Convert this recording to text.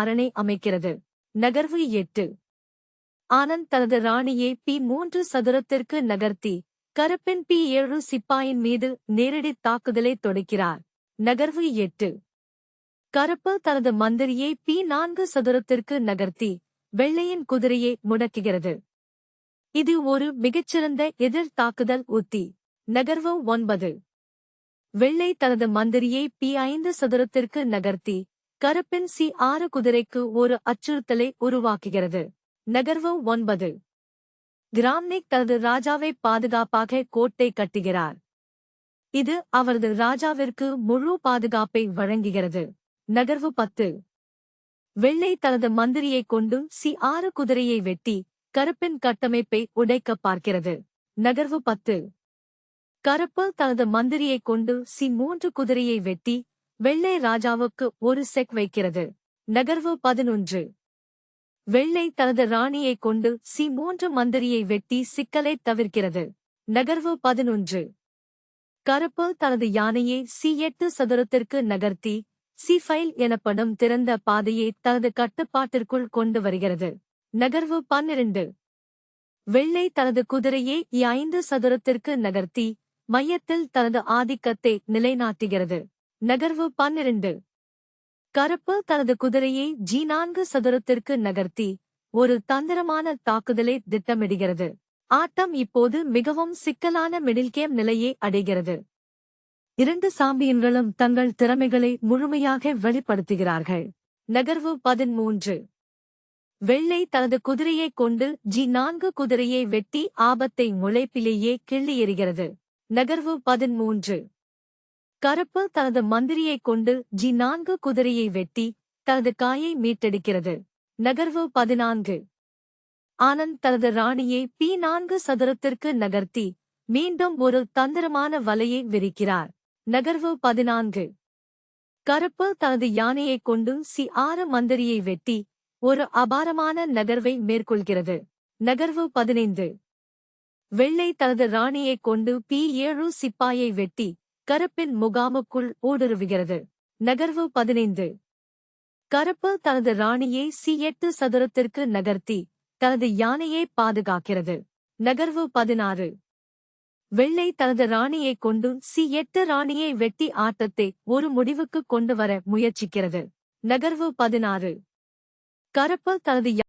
அரணை அமைக்கிறது. நகர்வு 8. ஆனந்த் தனது ராணியை P3 சதுரத்திற்கு நகர்த்தி கருப்பின் P7 சிப்பாயின் மீது நேரடி தாக்குதலை தொடுக்கிறார். நகர்வு 8. கருப்பு தனது மந்திரியை P4 சதுரத்திற்கு நகர்த்தி வெள்ளையின் குதிரையை முடக்குகிறது. இது ஒரு மிகச்சிறந்த எதிர் தாக்குதல் உத்தி. நகர்வு 9. வெள்ளை தனது மந்திரியை P5 சதுரத்திற்கு நகர்த்தி கருப்பின் C6 குதிரைக்கு ஒரு அச்சுறுத்தலை உருவாக்குகிறது. நகர்வு 9. கிராம்னிக் தனது ராஜாவை பாதுகாப்பாக கோட்டை கட்டுகிறார். இது அவரது ராஜாவிற்கு முழு பாதுகாப்பை வழங்குகிறது. நகர்வு 10. வெள்ளை தனது மந்திரியைக் கொண்டு C6 குதிரையை வெட்டி கருப்பின் கட்டமைப்பை உடைக்கப் பார்க்கிறது. நகர்வு 10. கருப்பு தனது மந்திரியைக் கொண்டு C3 குதிரையை வெட்டி வெள்ளை ராஜாவுக்கு ஒரு செக் வைக்கிறது. நகர்வு 11. வெள்ளை தனது ராணியைக் கொண்டு C3 மந்திரியை வெட்டி சிக்கலைத் தவிர்க்கிறது. நகர்வு 11. கருப்பு தனது யானையை C8 சதுரத்திற்கு நகர்த்தி C5 எனப்படும் திறந்த பாதையை தனது கட்டுப்பாட்டிற்குள் கொண்டு வருகிறது. நகர்வு 12. வெள்ளை தனது குதிரையை E5 சதுரத்திற்கு நகர்த்தி மையத்தில் தனது ஆதிக்கத்தை நிலைநாட்டுகிறது. நகர்வு 12. கருப்பு தனது குதிரையை G4 சதுரத்திற்கு நகர்த்தி ஒரு தந்திரமான தாக்குதலை திட்டமிடுகிறது. ஆட்டம் இப்போது மிகவும் சிக்கலான மிடில்கேம் நிலையை அடைகிறது. இரண்டு சாம்பியன்களும் தங்கள் திறமைகளை முழுமையாக வெளிப்படுத்துகிறார்கள். நகர்வு 13. வெள்ளை தனது குதிரையைக் கொண்டு G4 குதிரையை வெட்டி ஆபத்தை முளைப்பிலேயே கிள்ளி எறிகிறது. நகர்வு 13. கருப்பு தனது மந்திரியைக் கொண்டு G4 குதிரையை வெட்டி தனது காயை மீட்டெடுக்கிறது. நகர்வு 14. ஆனந்த் தனது ராணியை P4 சதுரத்திற்கு நகர்த்தி மீண்டும் ஒரு தந்திரமான வலையை விரிக்கிறார். நகர்வு 14. கருப்பு தனது யானையைக் கொண்டு C6 மந்திரியை வெட்டி ஒரு அபாரமான நகர்வை மேற்கொள்கிறது. நகர்வு 15. வெள்ளை தனது ராணியைக் கொண்டு P7 சிப்பாயை வெட்டி கருப்பின் முகாமுக்குள் ஊடுருவுகிறது. நகர்வு 15. கருப்பு தனது ராணியை C8 சதுரத்திற்கு நகர்த்தி தனது யானையை பாதுகாக்கிறது. நகர்வு 16. வெள்ளை தனது ராணியைக் கொண்டு C8 ராணியை வெட்டி ஆட்டத்தை ஒரு முடிவுக்கு கொண்டு வர முயற்சிக்கிறது. நகர்வு 16. கருப்பு தனது